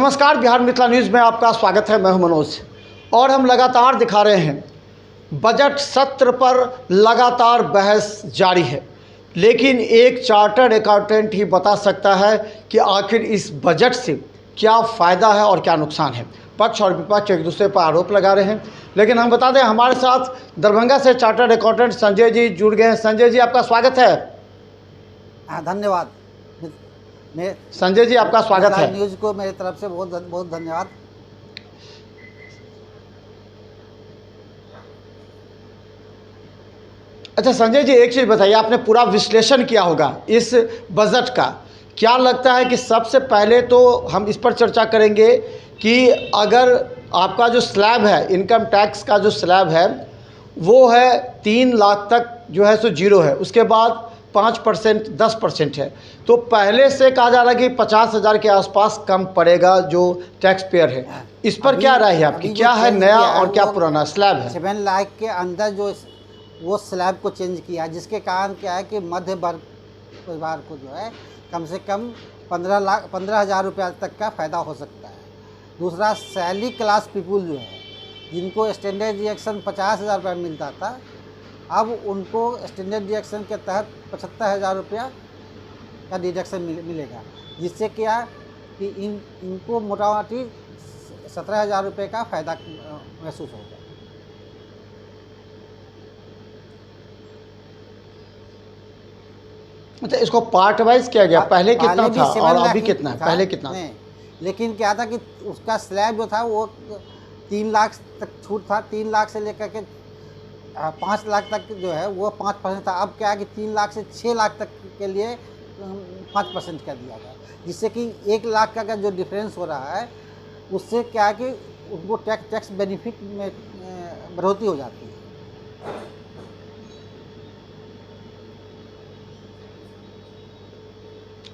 नमस्कार, बिहार मिथिला न्यूज़ में आपका स्वागत है। मैं हूं मनोज और हम लगातार दिखा रहे हैं बजट सत्र पर लगातार बहस जारी है, लेकिन एक चार्टर्ड अकाउंटेंट ही बता सकता है कि आखिर इस बजट से क्या फ़ायदा है और क्या नुकसान है। पक्ष और विपक्ष एक दूसरे पर आरोप लगा रहे हैं, लेकिन हम बता दें हमारे साथ दरभंगा से चार्टर्ड अकाउंटेंट संजय जी जुड़ गए हैं। संजय जी, आपका स्वागत है। धन्यवाद। संजय जी, आपका स्वागत है। न्यूज़ को मेरी तरफ से बहुत बहुत धन्यवाद। अच्छा संजय जी, एक चीज़ बताइए, आपने पूरा विश्लेषण किया होगा इस बजट का, क्या लगता है कि सबसे पहले तो हम इस पर चर्चा करेंगे कि अगर आपका जो स्लैब है, इनकम टैक्स का जो स्लैब है वो है 3 लाख तक जो है सो जीरो है, उसके बाद 5%, 10% है, तो पहले से कहा जा रहा है कि 50,000 के आसपास कम पड़ेगा जो टैक्स पेयर है। इस पर क्या राय है आपकी, क्या है नया और क्या पुराना स्लैब है? 7 लाख के अंदर जो वो स्लैब को चेंज किया, जिसके कारण क्या है कि मध्य वर्ग परिवार को जो है कम से कम 15,000 रुपया तक का फ़ायदा हो सकता है। दूसरा, सैलरी क्लास पीपुल जो है, जिनको स्टैंडर्ड डिडक्शन 50,000 रुपया मिलता था, अब उनको स्टैंडर्ड डिडक्शन के तहत 75,000 रुपया का डिडक्शन मिलेगा, जिससे क्या कि इनको मोटामोटी 17,000 रुपये का फ़ायदा महसूस होगा। अच्छा, इसको पार्ट वाइज किया गया, पहले कितना था और अभी कितना है? पहले कितना नहीं, लेकिन क्या था कि उसका स्लैब जो था वो 3 लाख तक छूट था। 3 लाख से लेकर के 5 लाख तक जो है वो 5% था। अब क्या है कि 3 लाख से 6 लाख तक के लिए 5% कर दिया गया, जिससे कि 1 लाख का जो डिफरेंस हो रहा है उससे क्या है कि उनको टैक्स बेनिफिट में बढ़ोतरी हो जाती है।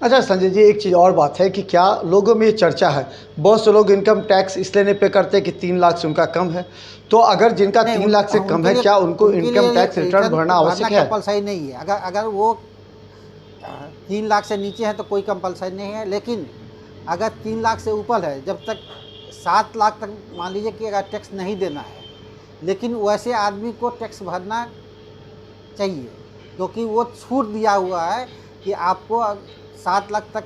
अच्छा संजय जी, एक चीज़ और बात है कि क्या लोगों में ये चर्चा है, बहुत से लोग इनकम टैक्स इसलिए नहीं पे करते कि 3 लाख से उनका कम है, तो अगर जिनका 3 लाख से कम है क्या उनको इनकम टैक्स रिटर्न भरना आवश्यक है? कंपलसरी नहीं है। अगर वो 3 लाख से नीचे है तो कोई कंपलसरी नहीं है, लेकिन अगर 3 लाख से ऊपर है, जब तक 7 लाख तक मान लीजिए कि अगर टैक्स नहीं देना है, लेकिन वैसे आदमी को टैक्स भरना चाहिए, क्योंकि वो छूट दिया हुआ है कि आपको 7 लाख तक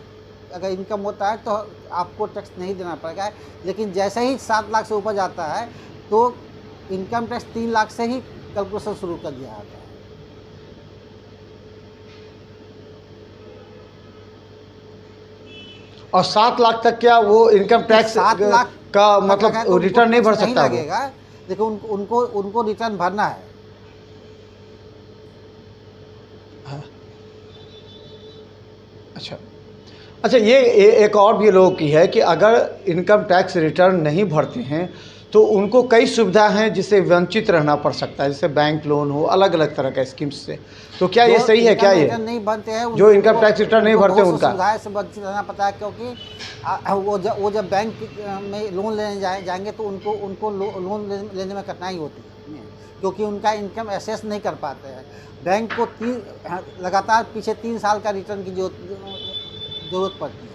अगर इनकम होता है तो आपको टैक्स नहीं देना पड़ेगा। लेकिन जैसे ही 7 लाख से ऊपर जाता है तो इनकम टैक्स 3 लाख से ही कैलकुलेशन शुरू कर दिया जाता है। और 7 लाख तक क्या वो इनकम टैक्स 7 लाख का मतलब रिटर्न नहीं भर सकता? लगेगा, लेकिन उनको रिटर्न भरना है। अच्छा, ये एक और भी लोगों की है कि अगर इनकम टैक्स रिटर्न नहीं भरते हैं तो उनको कई सुविधा हैं जिससे वंचित रहना पड़ सकता है, जैसे बैंक लोन हो, अलग अलग तरह का स्कीम्स से। तो क्या ये सही है? क्या ये नहीं बनते हैं जो इनकम टैक्स रिटर्न नहीं भरते उनका सुविधा से वंचित रहना पड़ता है, क्योंकि वो जब बैंक में लोन लेने जाएंगे तो उनको लोन लेने में कठिनाई होती है, क्योंकि उनका इनकम एसेस नहीं कर पाते हैं। बैंक को लगातार पीछे 3 साल का रिटर्न की ज़रूरत पड़ती है,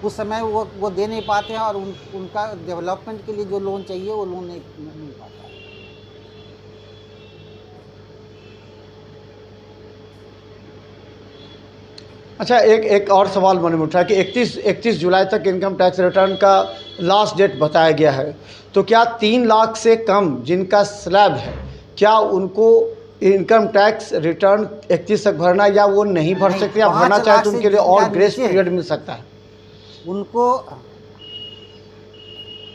उस समय वो दे नहीं पाते हैं, और उनका डेवलपमेंट के लिए जो लोन चाहिए वो लोन नहीं मिल पाता है। अच्छा, एक और सवाल मन में उठा कि 31 जुलाई तक इनकम टैक्स रिटर्न का लास्ट डेट बताया गया है, तो क्या 3 लाख से कम जिनका स्लैब है क्या उनको इनकम टैक्स रिटर्न 31 तक भरना, या वो नहीं भर सकते, या भरना चाहे तो उनके लिए और ग्रेस पीरियड मिल सकता है? उनको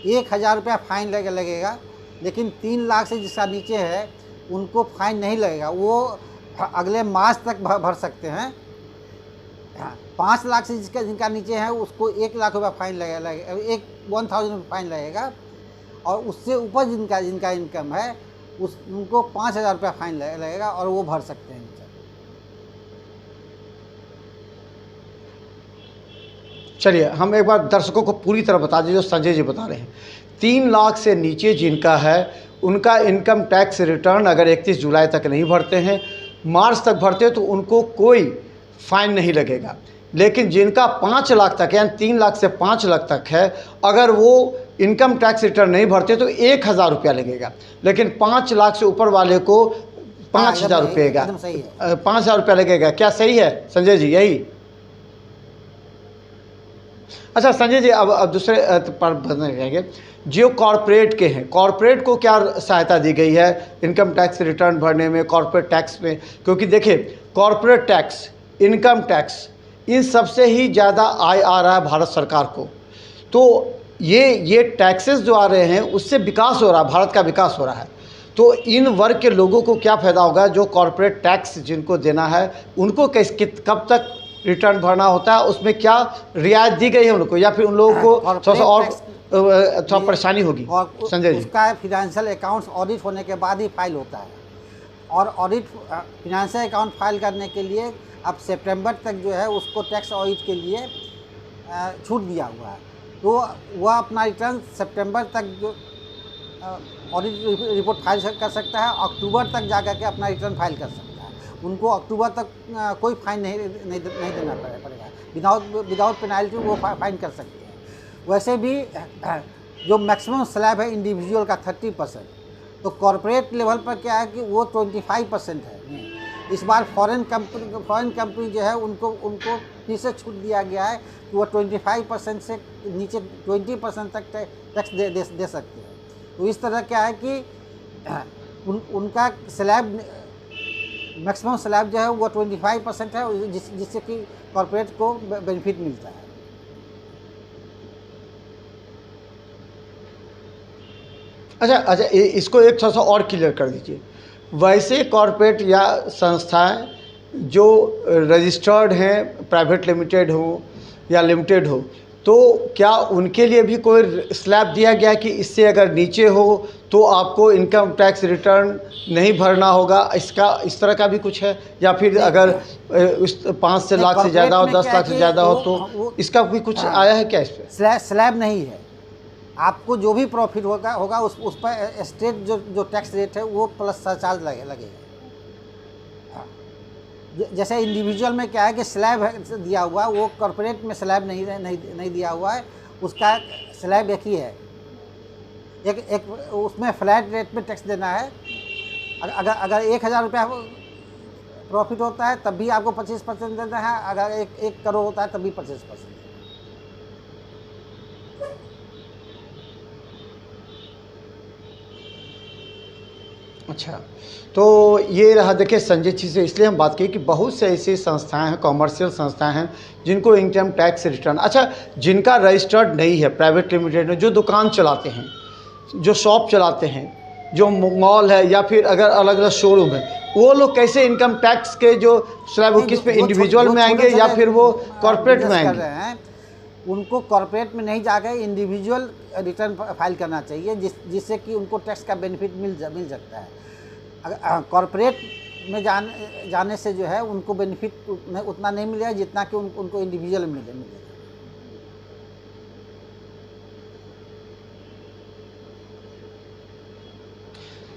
1,000 रुपया फाइन लगेगा, लेकिन 3 लाख से जिसका नीचे है उनको फाइन नहीं लगेगा, वो अगले मार्च तक भर सकते हैं। 5 लाख से जिनका नीचे है उसको 1 लाख रुपया फाइन लगेगा, 1,000 फाइन लगेगा, और उससे ऊपर जिनका इनकम है उनको 5,000 रुपया फाइन लगेगा, और वो भर सकते हैं। चलिए हम एक बार दर्शकों को पूरी तरह बता दें जो संजय जी बता रहे हैं। 3 लाख से नीचे जिनका है उनका इनकम टैक्स रिटर्न अगर 31 जुलाई तक नहीं भरते हैं, मार्च तक भरते हैं, तो उनको कोई फाइन नहीं लगेगा। लेकिन जिनका 5 लाख तक यानी 3 लाख से 5 लाख तक है, अगर वो इनकम टैक्स रिटर्न नहीं भरते तो 1,000 रुपया लगेगा, लेकिन 5 लाख से ऊपर वाले को 5,000 रुपये का, 5,000 रुपया लगेगा। क्या सही है संजय जी? यही। अच्छा संजय जी, अब दूसरे पर बढ़ने जाएंगे। जो कॉरपोरेट के हैं, कॉरपोरेट को क्या सहायता दी गई है इनकम टैक्स रिटर्न भरने में, कॉरपोरेट टैक्स में? क्योंकि देखिए कॉरपोरेट टैक्स, इनकम टैक्स, इन सबसे ही ज़्यादा आय आ रहा है भारत सरकार को। तो ये टैक्सेस जो आ रहे हैं उससे विकास हो रहा है, भारत का विकास हो रहा है। तो इन वर्ग के लोगों को क्या फ़ायदा होगा? जो कॉरपोरेट टैक्स जिनको देना है उनको कब तक रिटर्न भरना होता है, उसमें क्या रियायत दी गई है उनको, या फिर उन लोगों को थोड़ा सा और थोड़ा परेशानी होगी? संजय जी, उसका फिनेंशियल अकाउंट्स ऑडिट होने के बाद ही फाइल होता है, और ऑडिट फिनेंशियल अकाउंट फाइल करने के लिए अब सितंबर तक जो है उसको टैक्स ऑडिट के लिए छूट दिया हुआ है। तो वह अपना रिटर्न सितंबर तक जो ऑडिट रिपोर्ट फाइल कर सकता है, अक्टूबर तक जा के अपना रिटर्न फाइल कर सकता है। उनको अक्टूबर तक कोई फाइन नहीं देना पड़ेगा, विदाउट पेनाल्टी वो फाइन कर सकते हैं। वैसे भी जो मैक्सिमम स्लैब है इंडिविजुअल का 30%, तो कॉरपोरेट लेवल पर क्या है कि वो 25% है। इस बार फॉरेन कंपनी जो है उनको फिर से छूट दिया गया है कि वो 25% से नीचे 20% तक टैक्स दे सकते हैं। तो इस तरह क्या है कि उनका स्लैब, मैक्सिमम स्लैब जो है वो 25% है, जिससे कि कॉरपोरेट को बेनिफिट मिलता है। अच्छा, इसको एक थोड़ा सा और क्लियर कर दीजिए। वैसे कॉरपोरेट या संस्थाएं जो रजिस्टर्ड हैं, प्राइवेट लिमिटेड हो या लिमिटेड हो, तो क्या उनके लिए भी कोई स्लैब दिया गया कि इससे अगर नीचे हो तो आपको इनकम टैक्स रिटर्न नहीं भरना होगा? इस तरह का भी कुछ है? या फिर अगर उस 5 लाख से ज़्यादा हो, 10 लाख से ज़्यादा हो तो इसका भी कुछ आया है क्या इस पर? स्लैब नहीं है। आपको जो भी प्रॉफिट होगा उस पर स्टेट जो टैक्स रेट है वो प्लस सरचार्ज लगेगा। जैसे इंडिविजुअल में क्या है कि स्लैब दिया हुआ, वो कॉरपोरेट में स्लैब नहीं दिया हुआ है, उसका स्लैब एक ही है। एक उसमें फ्लैट रेट में टैक्स देना है। अगर 1,000 रुपया प्रॉफिट होता है तब भी आपको 25% देना है, अगर 1 करोड़ होता है तब भी 25%। अच्छा, तो ये रहा। देखिए संजय जी से इसलिए हम बात की कि बहुत से ऐसी संस्थाएं हैं, कॉमर्शियल संस्थाएं हैं जिनको इनकम टैक्स रिटर्न, अच्छा जिनका रजिस्टर्ड नहीं है, प्राइवेट लिमिटेड में जो दुकान चलाते हैं, जो शॉप चलाते हैं, जो मॉल है या फिर अगर अलग अलग शोरूम है, वो लोग कैसे इनकम टैक्स के जो स्लैब वो किस पे, इंडिविजुअल में आएंगे या फिर वो कॉर्पोरेट में आएंगे? उनको कॉर्पोरेट में नहीं जाकर इंडिविजुअल रिटर्न फाइल करना चाहिए, जिससे कि उनको टैक्स का बेनिफिट मिल सकता है। अगर कॉर्पोरेट में जाने से जो है उनको बेनिफिट उतना नहीं मिलेगा जितना कि उनको इंडिविजुअल में मिलेगा।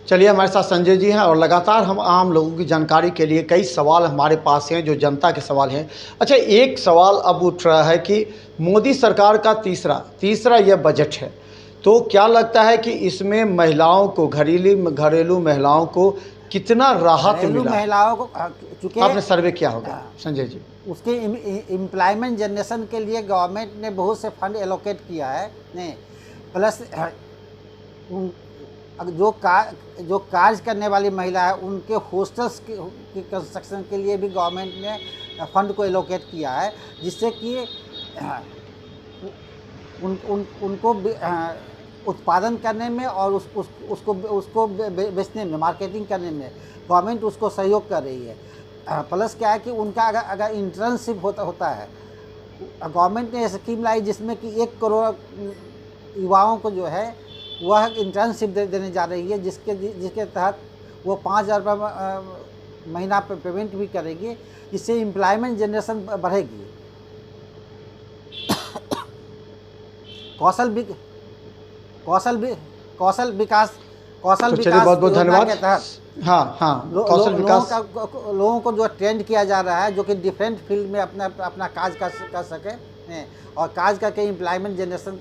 चलिए, हमारे साथ संजय जी हैं और लगातार हम आम लोगों की जानकारी के लिए कई सवाल हमारे पास हैं जो जनता के सवाल हैं। अच्छा, एक सवाल अब उठ रहा है कि मोदी सरकार का तीसरा यह बजट है, तो क्या लगता है कि इसमें महिलाओं को, घरेलू महिलाओं को कितना राहत मिला? महिलाओं को चूँकि आपने सर्वे किया होगा संजय जी, उसके एम्प्लॉयमेंट जनरेशन के लिए गवर्नमेंट ने बहुत से फंड एलोकेट किया है ने, प्लस जो कार्य करने वाली महिला है उनके हॉस्टल्स की कंस्ट्रक्शन के लिए भी गवर्नमेंट ने फंड को एलोकेट किया है, जिससे कि उनको उत्पादन करने में और उसको बेचने में, मार्केटिंग करने में गवर्नमेंट उसको सहयोग कर रही है। प्लस क्या है कि उनका अगर इंटर्नशिप होता है, गवर्नमेंट ने स्कीम लाई जिसमें कि 1 करोड़ युवाओं को जो है वह इंटर्नशिप देने जा रही है, जिसके तहत वो 5,000 रुपये महीना पे पेमेंट भी करेगी, इससे एम्प्लॉयमेंट जनरेशन बढ़ेगी। कौशल विकास कौशल तो चलिए विकास बहुत बहुत योजना धन्यवाद। के तहत हाँ हाँ, कौशल विकास। लोगों को जो ट्रेंड किया जा रहा है, जो कि डिफरेंट फील्ड में अपना अपना काज कर सके हैं, और काज करके एम्प्लॉयमेंट जनरेशन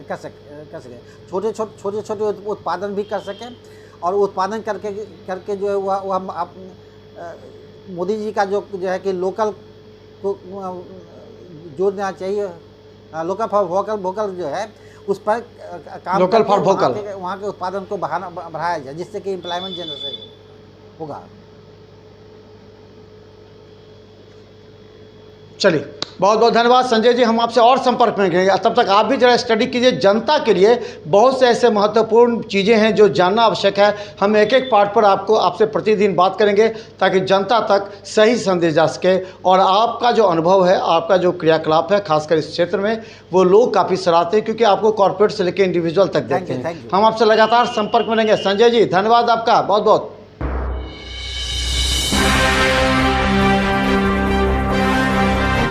कर सके, छोटे छोटे उत्पादन भी कर सकें, और उत्पादन करके जो है वह मोदी जी का जो है कि लोकल को जोर देना चाहिए, लोकल फॉर वोकल जो है उस पर काम लोकल फॉर वोकल, वहाँ के उत्पादन को बढ़ाया जाए, जिससे कि एम्प्लॉयमेंट जनरेशन होगा। चलिए बहुत बहुत धन्यवाद संजय जी, हम आपसे और संपर्क में रहेंगे। तब तक आप भी जरा स्टडी कीजिए। जनता के लिए बहुत से ऐसे महत्वपूर्ण चीज़ें हैं जो जानना आवश्यक है। हम एक एक पार्ट पर आपसे प्रतिदिन बात करेंगे ताकि जनता तक सही संदेश जा सके, और आपका जो अनुभव है, आपका जो क्रियाकलाप है खासकर इस क्षेत्र में, वो लोग काफ़ी सराहते हैं, क्योंकि आपको कॉर्पोरेट से लेकर इंडिविजुअल तक देखते हैं। हम आपसे लगातार संपर्क में रहेंगे। संजय जी धन्यवाद आपका बहुत बहुत।